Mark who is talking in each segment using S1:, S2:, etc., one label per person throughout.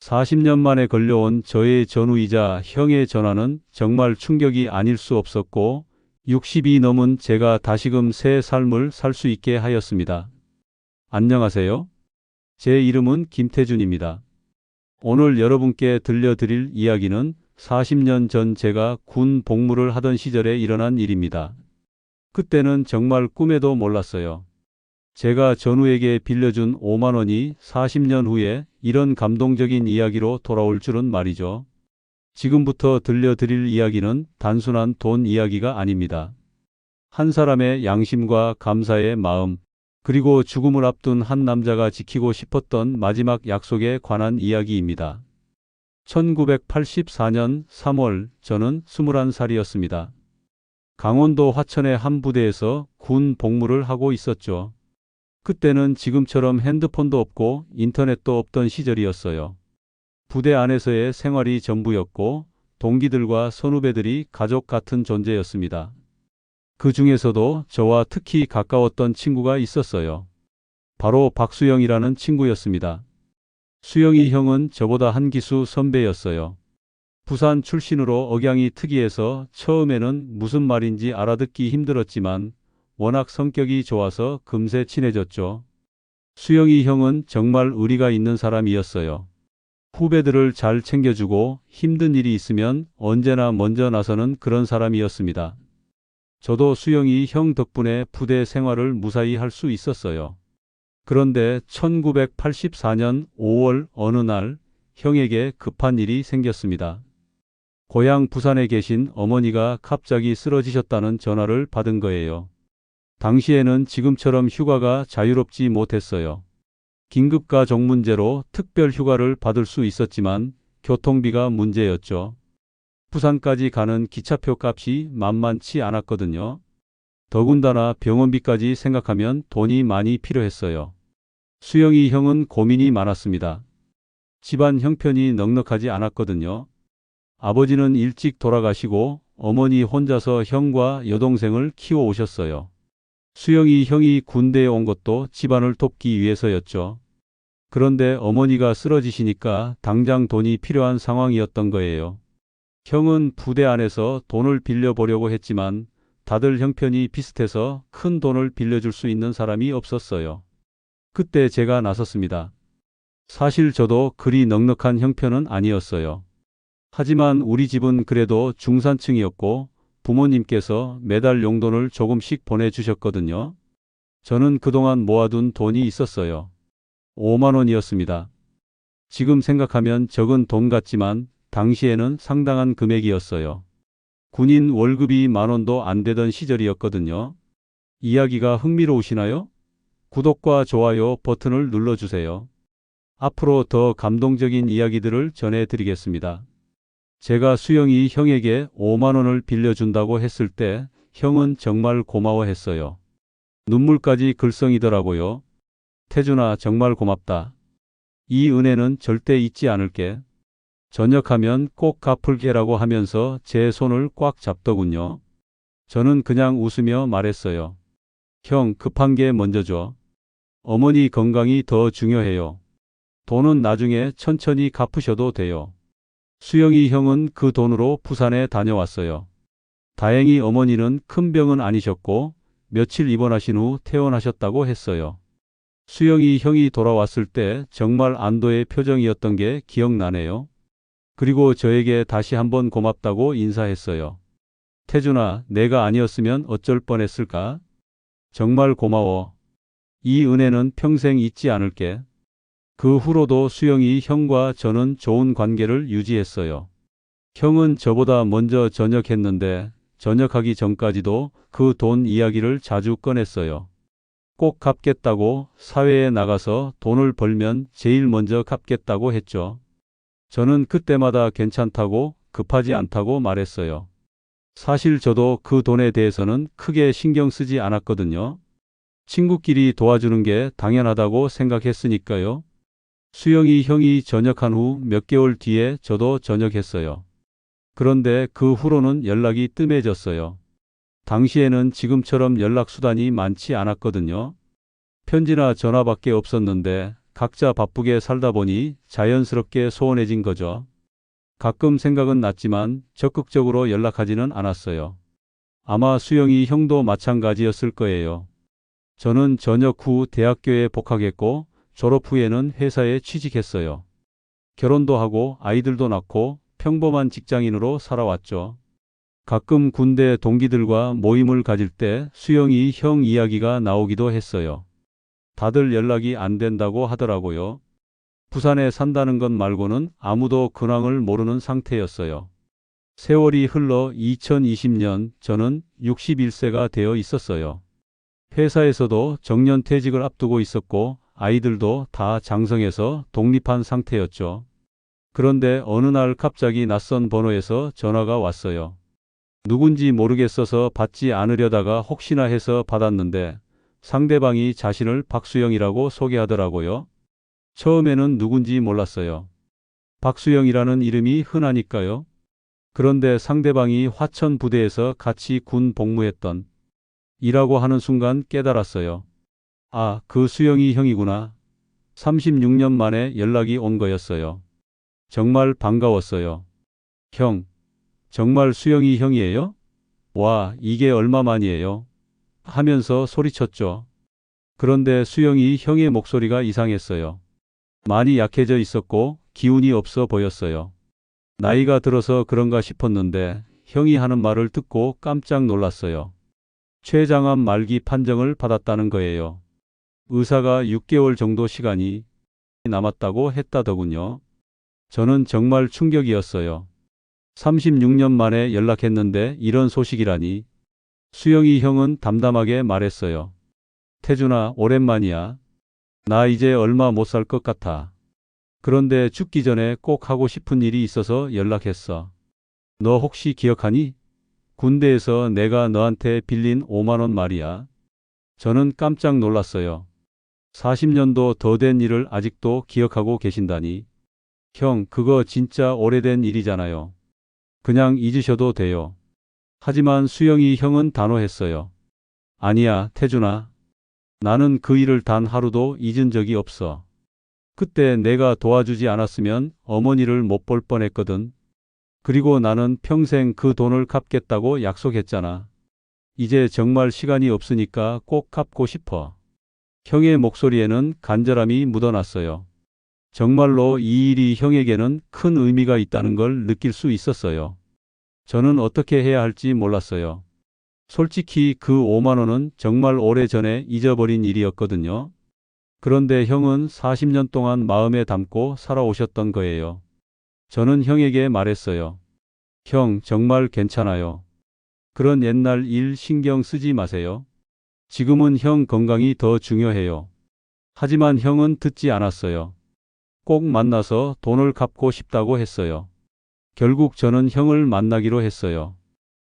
S1: 40년 만에 걸려온 저의 전우이자 형의 전화는 정말 충격이 아닐 수 없었고 60이 넘은 제가 다시금 새 삶을 살 수 있게 하였습니다. 안녕하세요. 제 이름은 김태준입니다. 오늘 여러분께 들려드릴 이야기는 40년 전 제가 군 복무를 하던 시절에 일어난 일입니다. 그때는 정말 꿈에도 몰랐어요. 제가 전우에게 빌려준 5만 원이 40년 후에 이런 감동적인 이야기로 돌아올 줄은 말이죠. 지금부터 들려드릴 이야기는 단순한 돈 이야기가 아닙니다. 한 사람의 양심과 감사의 마음, 그리고 죽음을 앞둔 한 남자가 지키고 싶었던 마지막 약속에 관한 이야기입니다. 1984년 3월 저는 21살이었습니다. 강원도 화천의 한 부대에서 군 복무를 하고 있었죠. 그때는 지금처럼 핸드폰도 없고 인터넷도 없던 시절이었어요. 부대 안에서의 생활이 전부였고 동기들과 선후배들이 가족 같은 존재였습니다. 그 중에서도 저와 특히 가까웠던 친구가 있었어요. 바로 박수영이라는 친구였습니다. 수영이 형은 저보다 한 기수 선배였어요. 부산 출신으로 억양이 특이해서 처음에는 무슨 말인지 알아듣기 힘들었지만 워낙 성격이 좋아서 금세 친해졌죠. 수영이 형은 정말 의리가 있는 사람이었어요. 후배들을 잘 챙겨주고 힘든 일이 있으면 언제나 먼저 나서는 그런 사람이었습니다. 저도 수영이 형 덕분에 부대 생활을 무사히 할 수 있었어요. 그런데 1984년 5월 어느 날 형에게 급한 일이 생겼습니다. 고향 부산에 계신 어머니가 갑자기 쓰러지셨다는 전화를 받은 거예요. 당시에는 지금처럼 휴가가 자유롭지 못했어요. 긴급가족 문제로 특별 휴가를 받을 수 있었지만 교통비가 문제였죠. 부산까지 가는 기차표 값이 만만치 않았거든요. 더군다나 병원비까지 생각하면 돈이 많이 필요했어요. 수영이 형은 고민이 많았습니다. 집안 형편이 넉넉하지 않았거든요. 아버지는 일찍 돌아가시고 어머니 혼자서 형과 여동생을 키워 오셨어요. 수영이 형이 군대에 온 것도 집안을 돕기 위해서였죠. 그런데 어머니가 쓰러지시니까 당장 돈이 필요한 상황이었던 거예요. 형은 부대 안에서 돈을 빌려보려고 했지만 다들 형편이 비슷해서 큰 돈을 빌려줄 수 있는 사람이 없었어요. 그때 제가 나섰습니다. 사실 저도 그리 넉넉한 형편은 아니었어요. 하지만 우리 집은 그래도 중산층이었고 부모님께서 매달 용돈을 조금씩 보내주셨거든요. 저는 그동안 모아둔 돈이 있었어요. 5만 원이었습니다. 지금 생각하면 적은 돈 같지만 당시에는 상당한 금액이었어요. 군인 월급이 10,000원도 안 되던 시절이었거든요. 이야기가 흥미로우시나요? 구독과 좋아요 버튼을 눌러주세요. 앞으로 더 감동적인 이야기들을 전해드리겠습니다. 제가 수영이 형에게 5만 원을 빌려준다고 했을 때 형은 정말 고마워했어요. 눈물까지 글썽이더라고요. 태준아, 정말 고맙다. 이 은혜는 절대 잊지 않을게. 전역하면 꼭 갚을게라고 하면서 제 손을 꽉 잡더군요. 저는 그냥 웃으며 말했어요. 형, 급한 게 먼저 줘. 어머니 건강이 더 중요해요. 돈은 나중에 천천히 갚으셔도 돼요. 수영이 형은 그 돈으로 부산에 다녀왔어요. 다행히 어머니는 큰 병은 아니셨고 며칠 입원하신 후 퇴원하셨다고 했어요. 수영이 형이 돌아왔을 때 정말 안도의 표정이었던 게 기억나네요. 그리고 저에게 다시 한번 고맙다고 인사했어요. 태준아, 내가 아니었으면 어쩔 뻔했을까? 정말 고마워. 이 은혜는 평생 잊지 않을게. 그 후로도 수영이 형과 저는 좋은 관계를 유지했어요. 형은 저보다 먼저 전역했는데 전역하기 전까지도 그 돈 이야기를 자주 꺼냈어요. 꼭 갚겠다고 사회에 나가서 돈을 벌면 제일 먼저 갚겠다고 했죠. 저는 그때마다 괜찮다고 급하지 않다고 말했어요. 사실 저도 그 돈에 대해서는 크게 신경 쓰지 않았거든요. 친구끼리 도와주는 게 당연하다고 생각했으니까요. 수영이 형이 전역한 후 몇 개월 뒤에 저도 전역했어요. 그런데 그 후로는 연락이 뜸해졌어요. 당시에는 지금처럼 연락수단이 많지 않았거든요. 편지나 전화밖에 없었는데 각자 바쁘게 살다 보니 자연스럽게 소원해진 거죠. 가끔 생각은 났지만 적극적으로 연락하지는 않았어요. 아마 수영이 형도 마찬가지였을 거예요. 저는 전역 후 대학교에 복학했고 졸업 후에는 회사에 취직했어요. 결혼도 하고 아이들도 낳고 평범한 직장인으로 살아왔죠. 가끔 군대 동기들과 모임을 가질 때 수영이 형 이야기가 나오기도 했어요. 다들 연락이 안 된다고 하더라고요. 부산에 산다는 것 말고는 아무도 근황을 모르는 상태였어요. 세월이 흘러 2020년 저는 61세가 되어 있었어요. 회사에서도 정년퇴직을 앞두고 있었고 아이들도 다 장성해서 독립한 상태였죠. 그런데 어느 날 갑자기 낯선 번호에서 전화가 왔어요. 누군지 모르겠어서 받지 않으려다가 혹시나 해서 받았는데 상대방이 자신을 박수영이라고 소개하더라고요. 처음에는 누군지 몰랐어요. 박수영이라는 이름이 흔하니까요. 그런데 상대방이 화천 부대에서 같이 군 복무했던 이라고 하는 순간 깨달았어요. 아, 그 수영이 형이구나. 36년 만에 연락이 온 거였어요. 정말 반가웠어요. 형, 정말 수영이 형이에요? 와, 이게 얼마만이에요? 하면서 소리쳤죠. 그런데 수영이 형의 목소리가 이상했어요. 많이 약해져 있었고 기운이 없어 보였어요. 나이가 들어서 그런가 싶었는데 형이 하는 말을 듣고 깜짝 놀랐어요. 췌장암 말기 판정을 받았다는 거예요. 의사가 6개월 정도 시간이 남았다고 했다더군요. 저는 정말 충격이었어요. 36년 만에 연락했는데 이런 소식이라니. 수영이 형은 담담하게 말했어요. 태준아, 오랜만이야. 나 이제 얼마 못 살 것 같아. 그런데 죽기 전에 꼭 하고 싶은 일이 있어서 연락했어. 너 혹시 기억하니? 군대에서 내가 너한테 빌린 5만 원 말이야. 저는 깜짝 놀랐어요. 40년도 더 된 일을 아직도 기억하고 계신다니. 형, 그거 진짜 오래된 일이잖아요. 그냥 잊으셔도 돼요. 하지만 수영이 형은 단호했어요. 아니야, 태준아. 나는 그 일을 단 하루도 잊은 적이 없어. 그때 내가 도와주지 않았으면 어머니를 못 볼 뻔했거든. 그리고 나는 평생 그 돈을 갚겠다고 약속했잖아. 이제 정말 시간이 없으니까 꼭 갚고 싶어. 형의 목소리에는 간절함이 묻어났어요. 정말로 이 일이 형에게는 큰 의미가 있다는 걸 느낄 수 있었어요. 저는 어떻게 해야 할지 몰랐어요. 솔직히 그 5만 원은 정말 오래전에 잊어버린 일이었거든요. 그런데 형은 40년 동안 마음에 담고 살아오셨던 거예요. 저는 형에게 말했어요. 형, 정말 괜찮아요. 그런 옛날 일 신경 쓰지 마세요. 지금은 형 건강이 더 중요해요. 하지만 형은 듣지 않았어요. 꼭 만나서 돈을 갚고 싶다고 했어요. 결국 저는 형을 만나기로 했어요.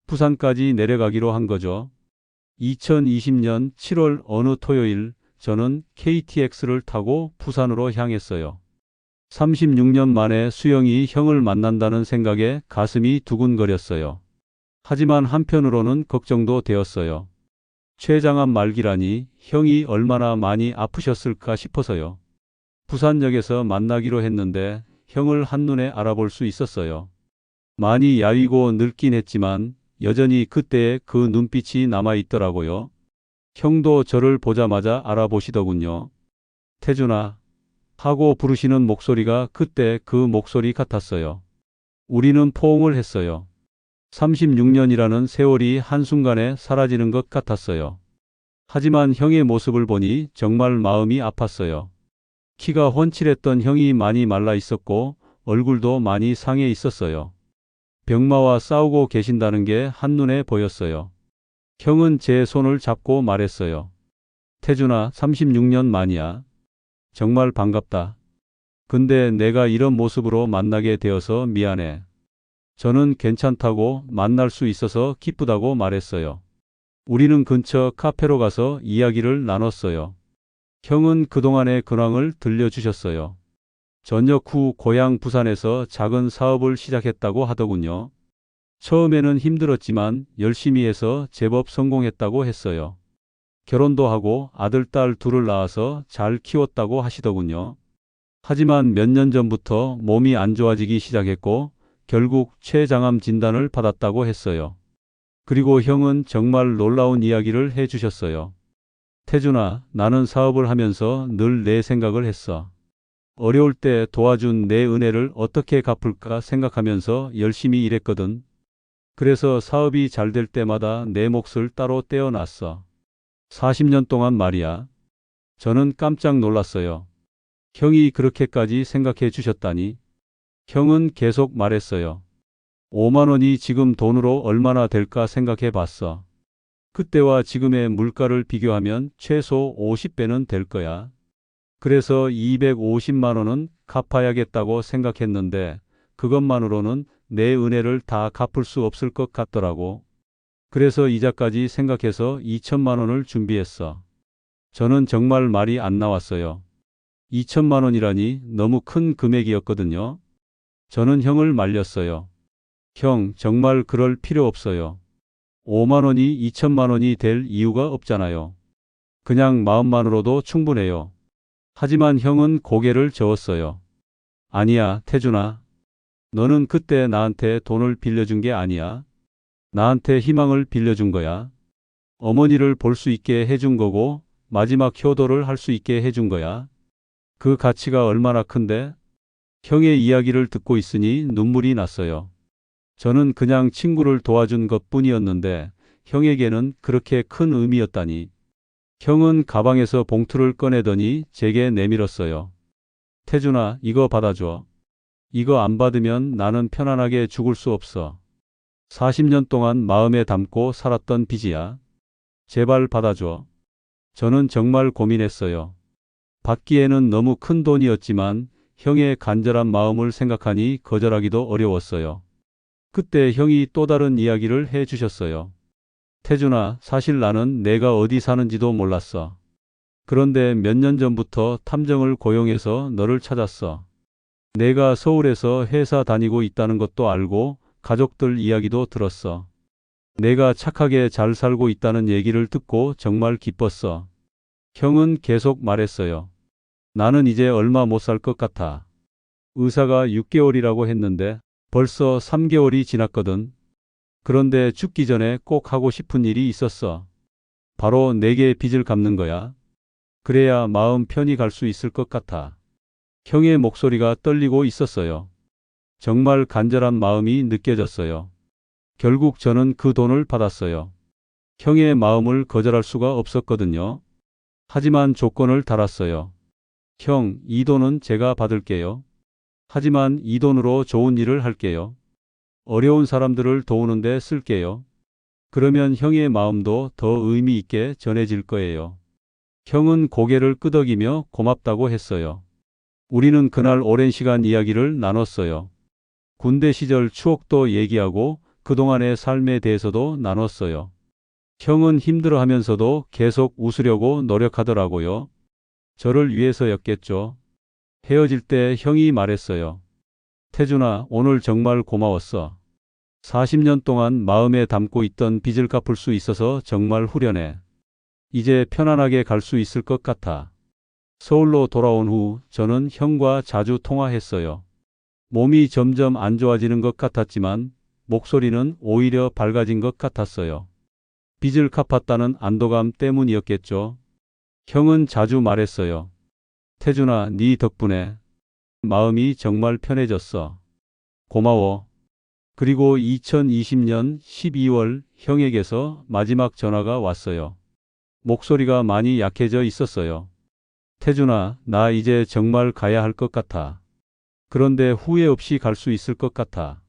S1: 부산까지 내려가기로 한 거죠. 2020년 7월 어느 토요일 저는 KTX를 타고 부산으로 향했어요. 36년 만에 수영이 형을 만난다는 생각에 가슴이 두근거렸어요. 하지만 한편으로는 걱정도 되었어요. 췌장암 말기라니 형이 얼마나 많이 아프셨을까 싶어서요. 부산역에서 만나기로 했는데 형을 한눈에 알아볼 수 있었어요. 많이 야위고 늙긴 했지만 여전히 그때의 그 눈빛이 남아있더라고요. 형도 저를 보자마자 알아보시더군요. 태준아 하고 부르시는 목소리가 그때 그 목소리 같았어요. 우리는 포옹을 했어요. 36년이라는 세월이 한순간에 사라지는 것 같았어요. 하지만 형의 모습을 보니 정말 마음이 아팠어요. 키가 훤칠했던 형이 많이 말라 있었고 얼굴도 많이 상해 있었어요. 병마와 싸우고 계신다는 게 한눈에 보였어요. 형은 제 손을 잡고 말했어요. 태준아, 36년 만이야. 정말 반갑다. 근데 내가 이런 모습으로 만나게 되어서 미안해. 저는 괜찮다고 만날 수 있어서 기쁘다고 말했어요. 우리는 근처 카페로 가서 이야기를 나눴어요. 형은 그동안의 근황을 들려주셨어요. 전역 후 고향 부산에서 작은 사업을 시작했다고 하더군요. 처음에는 힘들었지만 열심히 해서 제법 성공했다고 했어요. 결혼도 하고 아들, 딸 둘을 낳아서 잘 키웠다고 하시더군요. 하지만 몇 년 전부터 몸이 안 좋아지기 시작했고 결국 췌장암 진단을 받았다고 했어요. 그리고 형은 정말 놀라운 이야기를 해 주셨어요. 태준아, 나는 사업을 하면서 늘 내 생각을 했어. 어려울 때 도와준 내 은혜를 어떻게 갚을까 생각하면서 열심히 일했거든. 그래서 사업이 잘 될 때마다 내 몫을 따로 떼어놨어. 40년 동안 말이야. 저는 깜짝 놀랐어요. 형이 그렇게까지 생각해 주셨다니. 형은 계속 말했어요. 5만 원이 지금 돈으로 얼마나 될까 생각해 봤어. 그때와 지금의 물가를 비교하면 최소 50배는 될 거야. 그래서 250만 원은 갚아야겠다고 생각했는데 그것만으로는 내 은혜를 다 갚을 수 없을 것 같더라고. 그래서 이자까지 생각해서 2천만 원을 준비했어. 저는 정말 말이 안 나왔어요. 2천만 원이라니 너무 큰 금액이었거든요. 저는 형을 말렸어요. 형, 정말 그럴 필요 없어요. 5만 원이 2천만 원이 될 이유가 없잖아요. 그냥 마음만으로도 충분해요. 하지만 형은 고개를 저었어요. 아니야, 태준아. 너는 그때 나한테 돈을 빌려준 게 아니야. 나한테 희망을 빌려준 거야. 어머니를 볼 수 있게 해준 거고 마지막 효도를 할 수 있게 해준 거야. 그 가치가 얼마나 큰데? 형의 이야기를 듣고 있으니 눈물이 났어요. 저는 그냥 친구를 도와준 것뿐이었는데 형에게는 그렇게 큰 의미였다니. 형은 가방에서 봉투를 꺼내더니 제게 내밀었어요. 태준아, 이거 받아줘. 이거 안 받으면 나는 편안하게 죽을 수 없어. 40년 동안 마음에 담고 살았던 빚이야. 제발 받아줘. 저는 정말 고민했어요. 받기에는 너무 큰 돈이었지만 형의 간절한 마음을 생각하니 거절하기도 어려웠어요. 그때 형이 또 다른 이야기를 해 주셨어요. 태준아, 사실 나는 내가 어디 사는지도 몰랐어. 그런데 몇 년 전부터 탐정을 고용해서 너를 찾았어. 내가 서울에서 회사 다니고 있다는 것도 알고 가족들 이야기도 들었어. 내가 착하게 잘 살고 있다는 얘기를 듣고 정말 기뻤어. 형은 계속 말했어요. 나는 이제 얼마 못 살 것 같아. 의사가 6개월이라고 했는데 벌써 3개월이 지났거든. 그런데 죽기 전에 꼭 하고 싶은 일이 있었어. 바로 내게 빚을 갚는 거야. 그래야 마음 편히 갈 수 있을 것 같아. 형의 목소리가 떨리고 있었어요. 정말 간절한 마음이 느껴졌어요. 결국 저는 그 돈을 받았어요. 형의 마음을 거절할 수가 없었거든요. 하지만 조건을 달았어요. 형, 이 돈은 제가 받을게요. 하지만 이 돈으로 좋은 일을 할게요. 어려운 사람들을 도우는데 쓸게요. 그러면 형의 마음도 더 의미 있게 전해질 거예요. 형은 고개를 끄덕이며 고맙다고 했어요. 우리는 그날 오랜 시간 이야기를 나눴어요. 군대 시절 추억도 얘기하고 그동안의 삶에 대해서도 나눴어요. 형은 힘들어하면서도 계속 웃으려고 노력하더라고요. 저를 위해서였겠죠. 헤어질 때 형이 말했어요. 태준아, 오늘 정말 고마웠어. 40년 동안 마음에 담고 있던 빚을 갚을 수 있어서 정말 후련해. 이제 편안하게 갈 수 있을 것 같아. 서울로 돌아온 후 저는 형과 자주 통화했어요. 몸이 점점 안 좋아지는 것 같았지만 목소리는 오히려 밝아진 것 같았어요. 빚을 갚았다는 안도감 때문이었겠죠. 형은 자주 말했어요. 태준아, 네 덕분에 마음이 정말 편해졌어. 고마워. 그리고 2020년 12월 형에게서 마지막 전화가 왔어요. 목소리가 많이 약해져 있었어요. 태준아, 나 이제 정말 가야 할 것 같아. 그런데 후회 없이 갈 수 있을 것 같아.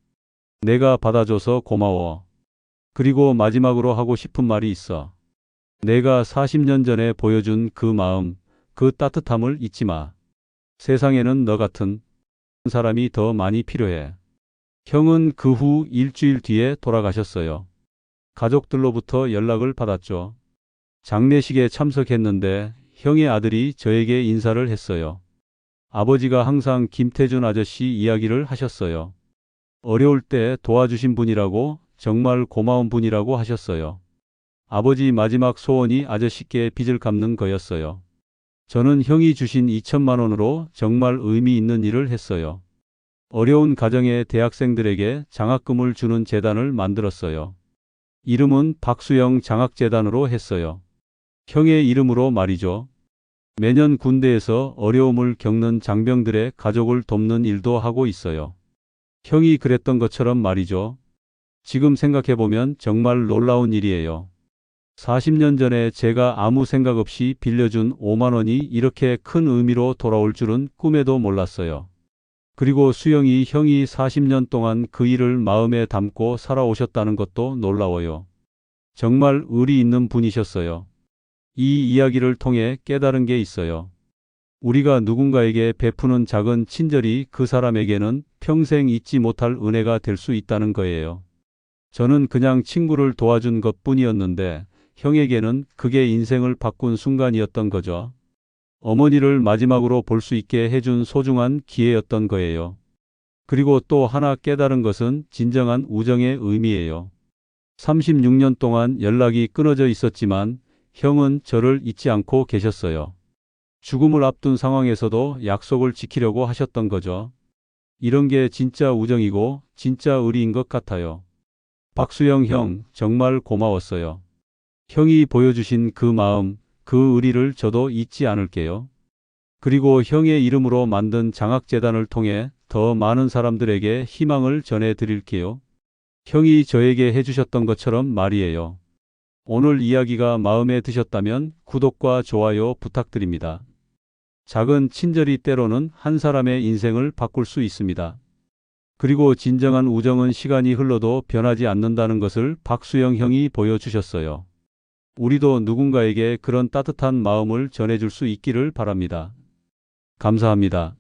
S1: 내가 받아줘서 고마워. 그리고 마지막으로 하고 싶은 말이 있어. 내가 40년 전에 보여준 그 마음, 그 따뜻함을 잊지 마. 세상에는 너 같은 사람이 더 많이 필요해. 형은 그 후 일주일 뒤에 돌아가셨어요. 가족들로부터 연락을 받았죠. 장례식에 참석했는데 형의 아들이 저에게 인사를 했어요. 아버지가 항상 김태준 아저씨 이야기를 하셨어요. 어려울 때 도와주신 분이라고, 정말 고마운 분이라고 하셨어요. 아버지 마지막 소원이 아저씨께 빚을 갚는 거였어요. 저는 형이 주신 2천만 원으로 정말 의미 있는 일을 했어요. 어려운 가정의 대학생들에게 장학금을 주는 재단을 만들었어요. 이름은 박수영 장학재단으로 했어요. 형의 이름으로 말이죠. 매년 군대에서 어려움을 겪는 장병들의 가족을 돕는 일도 하고 있어요. 형이 그랬던 것처럼 말이죠. 지금 생각해보면 정말 놀라운 일이에요. 40년 전에 제가 아무 생각 없이 빌려준 5만 원이 이렇게 큰 의미로 돌아올 줄은 꿈에도 몰랐어요. 그리고 수영이 형이 40년 동안 그 일을 마음에 담고 살아오셨다는 것도 놀라워요. 정말 의리 있는 분이셨어요. 이 이야기를 통해 깨달은 게 있어요. 우리가 누군가에게 베푸는 작은 친절이 그 사람에게는 평생 잊지 못할 은혜가 될 수 있다는 거예요. 저는 그냥 친구를 도와준 것뿐이었는데 형에게는 그게 인생을 바꾼 순간이었던 거죠. 어머니를 마지막으로 볼 수 있게 해준 소중한 기회였던 거예요. 그리고 또 하나 깨달은 것은 진정한 우정의 의미예요. 36년 동안 연락이 끊어져 있었지만 형은 저를 잊지 않고 계셨어요. 죽음을 앞둔 상황에서도 약속을 지키려고 하셨던 거죠. 이런 게 진짜 우정이고 진짜 의리인 것 같아요. 박수영 형, 정말 고마웠어요. 형이 보여주신 그 마음, 그 의리를 저도 잊지 않을게요. 그리고 형의 이름으로 만든 장학재단을 통해 더 많은 사람들에게 희망을 전해드릴게요. 형이 저에게 해주셨던 것처럼 말이에요. 오늘 이야기가 마음에 드셨다면 구독과 좋아요 부탁드립니다. 작은 친절이 때로는 한 사람의 인생을 바꿀 수 있습니다. 그리고 진정한 우정은 시간이 흘러도 변하지 않는다는 것을 박수영 형이 보여주셨어요. 우리도 누군가에게 그런 따뜻한 마음을 전해줄 수 있기를 바랍니다. 감사합니다.